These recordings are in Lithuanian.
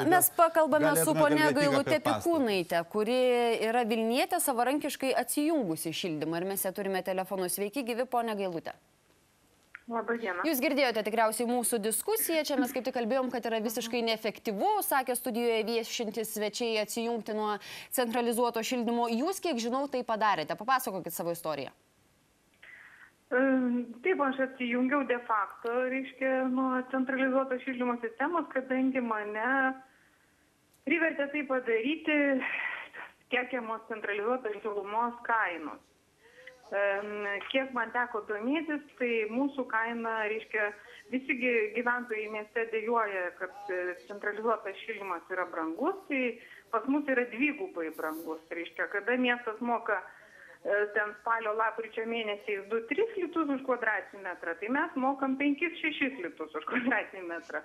mes pakalbame su ponia Gailute Pikūnaite, kuri yra Vilnietė, savarankiškai atsijungusi šildymą. Ir mes ją turime telefonu. Sveiki, gyvi, ponia Gailute. Labą dieną. Jūs girdėjote tikriausiai mūsų diskusiją. Čia mes kaip tik kalbėjom, kad yra visiškai neefektyvu, sakė studijoje viešintis svečiai, atsijungti nuo centralizuoto šildymo. Jūs, kiek žinau, tai padarėte. Papasakokit savo istoriją. Taip, aš atsijungiau de facto, reiškia, nuo centralizuoto šildymo sistemos, kadangi mane privertė tai padaryti tiekiamos centralizuotos šilumos kainos. Kiek man teko domėtis, tai mūsų kaina, reiškia, visi gyventojai mieste dejuoja, kad centralizuotas šildymas yra brangus, tai pas mus yra dvigubai brangus. Reiškia, kada miestas moka ten spalio lapkričio mėnesiais 2-3 litus už kvadratinį metrą, tai mes mokam 5-6 litus už kvadratinį metrą.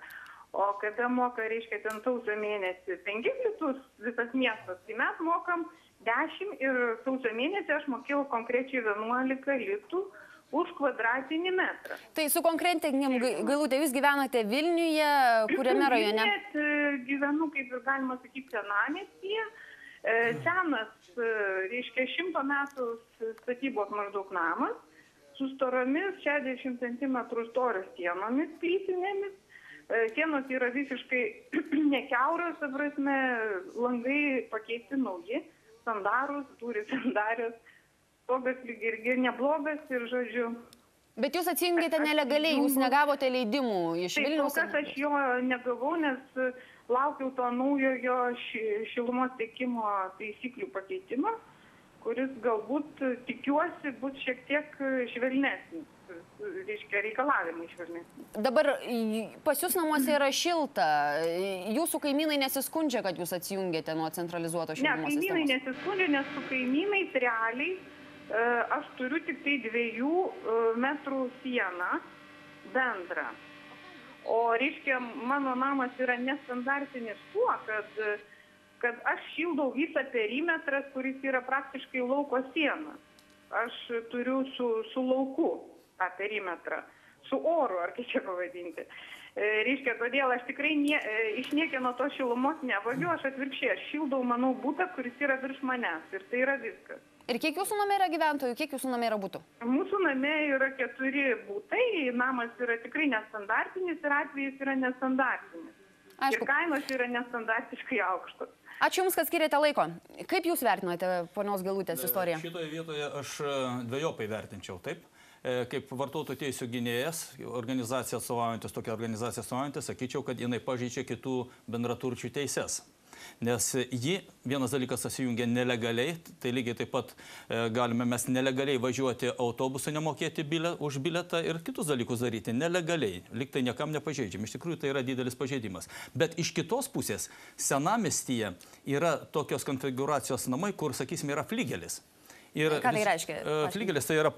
O kada moka, reiškia, ten sausio mėnesį 5 litus visas miestas, tai mes mokam 10 ir sausio mėnesį aš mokėjau konkrečiai 11 litų už kvadratinį metrą. Tai su konkretinėm, Gailute, jūs gyvenate Vilniuje, kuriame rajone? Gyvenu, kaip ir galima sakyti, senamiestyje. Senas, reiškia, 100 metų statybos maždaug namas, su storomis 60 cm storio sienomis plytinėmis. Sienos yra visiškai nekiauros, ta prasme, langai pakeisti nauji, sandarus, turi sandarius, stogas lyg irgi neblogas ir žodžiu. Bet jūs atsijungėte nelegaliai, jūs negavote leidimų iš Vilniaus? Taip, kol kas aš jo negavau, nes laukiau to naujojo šilumos tiekimo taisyklių pakeitimo, kuris galbūt, tikiuosi, bus šiek tiek švelnesnis, reiškia, reikalavimai švelnesnis. Dabar pas jūs namuose yra šilta, jūsų kaimynai nesiskundžia, kad jūs atsijungėte nuo centralizuoto šilumos sistemos? Ne, kaimynai nesiskundžia, nes su kaimynais realiai aš turiu tik tai 2 metrų sieną bendrą. O, reiškia, mano namas yra nestandartinis tuo, kad aš šildau visą perimetrą, kuris yra praktiškai lauko siena. Aš turiu su lauku tą perimetrą, su oru, ar kaip čia pavadinti. Reiškia, todėl aš tikrai iš niekieno to šilumos nevagiu, aš atvirkščiai, aš šildau, manau, butą, kuris yra virš manęs ir tai yra viskas. Ir kiek jūsų name yra gyventojų, kiek jūsų name yra butų? Mūsų name yra 4 butai, namas yra tikrai nestandartinis ir atvejis yra nestandartinis. Aišku. Ir kainos yra nestandartiškai aukštos. Ačiū Jums, kad skiriate laiko. Kaip Jūs vertinate ponios Gailutės istoriją? Šitoje vietoje aš dvejopai vertinčiau, taip. Kaip vartotojų teisių gynėjas, organizacija atstovaujantis, tokia organizacija atstovaujantis, sakyčiau, kad jinai pažeidžia kitų bendraturčių teises. Nes ji, vienas dalykas, atsijungia nelegaliai, tai lygiai taip pat galime mes nelegaliai važiuoti autobusu, nemokėti už bilietą ir kitus dalykus daryti nelegaliai, lyg tai niekam nepažeidžiam. Iš tikrųjų, tai yra didelis pažeidimas. Bet iš kitos pusės, senamiestyje yra tokios konfiguracijos namai, kur, sakysime, yra fligelis. Ką tai reiškia? Fligelis tai yra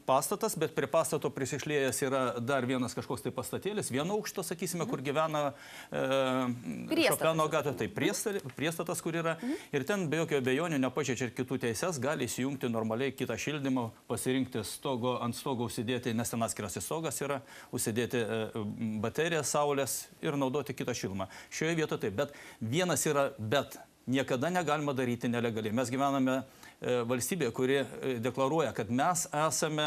pastatas, bet prie pastato prisišliejęs yra dar vienas kažkoks tai pastatėlis, vieno aukšto, sakysime, kur gyvena Šopeno gatvė, tai priestatas, kur yra. Ir ten be jokio abejonių, nepažeidžia ir kitų teises, gali įsijungti normaliai kitą šildymą, pasirinkti ant stogo užsidėti, nes ten atskiras stogas yra, užsidėti bateriją, saulės ir naudoti kitą šilumą. Šioje vietoje taip, bet vienas yra bet. Niekada negalima daryti nelegaliai. Mes gyvename valstybėje, kuri deklaruoja, kad mes esame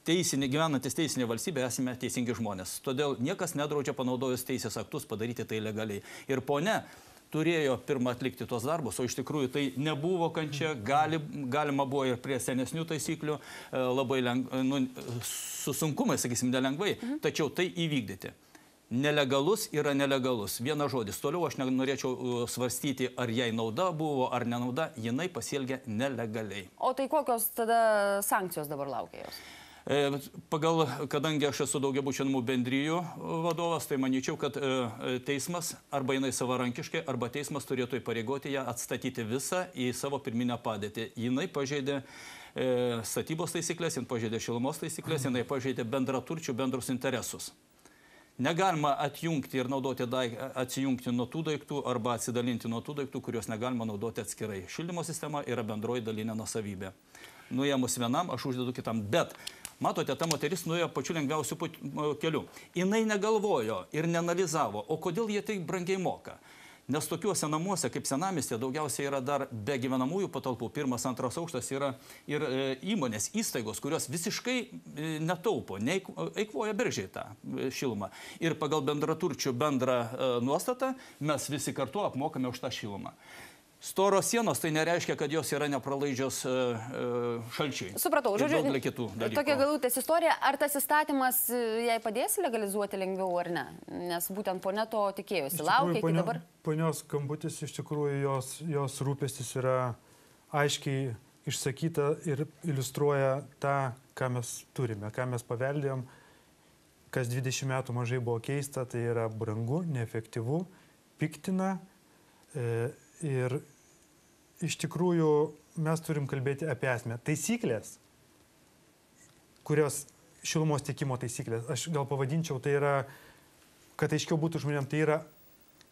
gyvenantis teisinė valstybė, esame teisingi žmonės. Todėl niekas nedraudžia panaudojus teisės aktus padaryti tai legaliai. Ir ponia turėjo pirmą atlikti tos darbus, o iš tikrųjų tai nebuvo kančia, galima buvo ir prie senesnių taisyklių, labai su sunkumais, sakysim, nelengvai, tačiau tai įvykdyti. Nelegalus yra nelegalus. Vienas žodis. Toliau aš nenorėčiau svarstyti, ar jai nauda buvo, ar nenauda. Jinai pasielgia nelegaliai. O tai kokios tada sankcijos dabar laukia jos? Kadangi aš esu daugiabučių namų bendrijų vadovas, tai manyčiau, kad teismas arba jinai savarankiškai, arba teismas turėtų įpareigoti ją atstatyti visą į savo pirminę padėtį. Jinai pažeidė statybos taisyklės, jinai pažeidė šilumos taisyklės, jinai pažeidė bendraturčių bendrus interesus. Negalima atjungti ir atsijungti nuo tų daiktų arba atsidalinti nuo tų daiktų, kuriuos negalima naudoti atskirai. Šildymo sistema yra bendroji dalinė nuosavybė. Nuėmus vienam, aš uždedu kitam. Bet Matote, ta moteris nuėjo pačiu lengviausiu keliu. Jinai negalvojo ir neanalizavo, o kodėl jie tai brangiai moka. Nes tokiuose namuose, kaip senamiestyje, daugiausiai yra dar be gyvenamųjų patalpų. Pirmas, antras aukštas yra ir įmonės, įstaigos, kurios visiškai netaupo, eikvoja beržiai tą šilumą. Ir pagal bendraturčių bendrą nuostatą mes visi kartu apmokame už tą šilumą. Storos sienos tai nereiškia, kad jos yra nepralaidžios šalčiai. Supratau, žodžiu, tokia galutės istorija. Ar tas įstatymas jai padės legalizuoti lengviau ar ne? Nes būtent ponia to tikėjosi. Laukia iki dabar. Ponios skambutis iš tikrųjų jos rūpestis yra aiškiai išsakyta ir iliustruoja tą, ką mes turime, ką mes paveldėjom, kas 20 metų mažai buvo keista, tai yra brangu, neefektyvu, piktina. Ir iš tikrųjų mes turim kalbėti apie esmę. Taisyklės, kurios šilumos tiekimo taisyklės, aš gal pavadinčiau, tai yra, kad aiškiau būtų žmonėm, tai yra,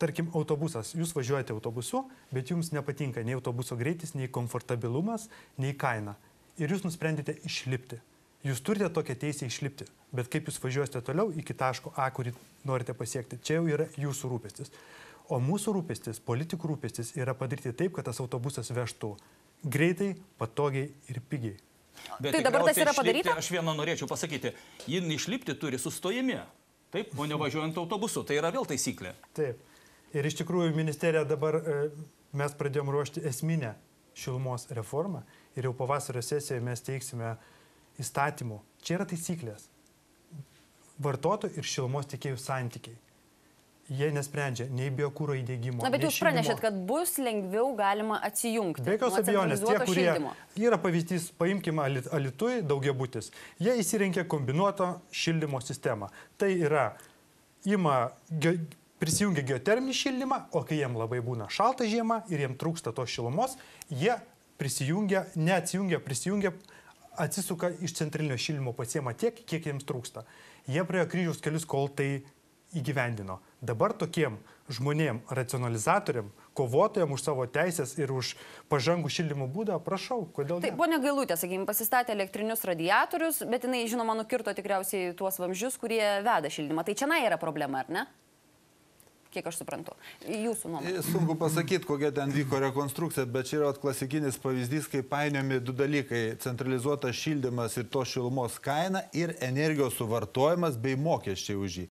tarkim, autobusas. Jūs važiuojate autobusu, bet jums nepatinka nei autobuso greitis, nei komfortabilumas, nei kaina. Ir jūs nusprendėte išlipti. Jūs turite tokią teisę išlipti, bet kaip jūs važiuosite toliau iki taško A, kurį norite pasiekti, čia jau yra jūsų rūpestis. O mūsų rūpestis, politikų rūpestis yra padaryti taip, kad tas autobusas vežtų greitai, patogiai ir pigiai. Bet tai dabar tas yra padaryta? Aš vieną norėčiau pasakyti, jį išlipti turi sustojami, taip, o ne važiuojant autobusu. Tai yra vėl taisyklė. Taip. Ir iš tikrųjų ministerija dabar, mes pradėjom ruošti esminę šilumos reformą ir jau pavasario sesijoje mes teiksime įstatymų. Čia yra taisyklės. Vartotojų ir šilumos tiekėjų santykiai. Jie nesprendžia nei biokūro įdėgymo. Na, bet jūs pranešėt, kad bus lengviau galima atsijungti. Be jokios abejonės, tie, kurie yra pavyzdys, paimkime Alytuj daugiabutis, jie įsirengia kombinuotą šildymo sistemą. Tai yra, prisijungia geoterminį šildymą, o kai jiem labai būna šalta žiema ir jiem trūksta tos šilumos, jie prisijungia, prisijungia, atsisuka iš centrinio šildymo, pasiema tiek, kiek jiems trūksta. Jie praėjo kryžiaus kelius, kol tai įgyvendino. Dabar tokiem žmonėm, racionalizatoriam, kovotojam už savo teisės ir už pažangų šildymo būdą, prašau, kodėl ne? Taip, ponia Gailutė, sakykime, pasistatė elektrinius radiatorius, bet jinai, žinoma, nukirto tikriausiai tuos vamzdžius, kurie veda šildymą. Tai čia yra problema, ar ne? Kiek aš suprantu. Jūsų nuomonė. Sunku pasakyti, kokia ten vyko rekonstrukcija, bet čia yra klasikinis pavyzdys, kai painiomi du dalykai - centralizuotas šildymas ir to šilumos kaina ir energijos suvartojimas bei mokesčiai už jį.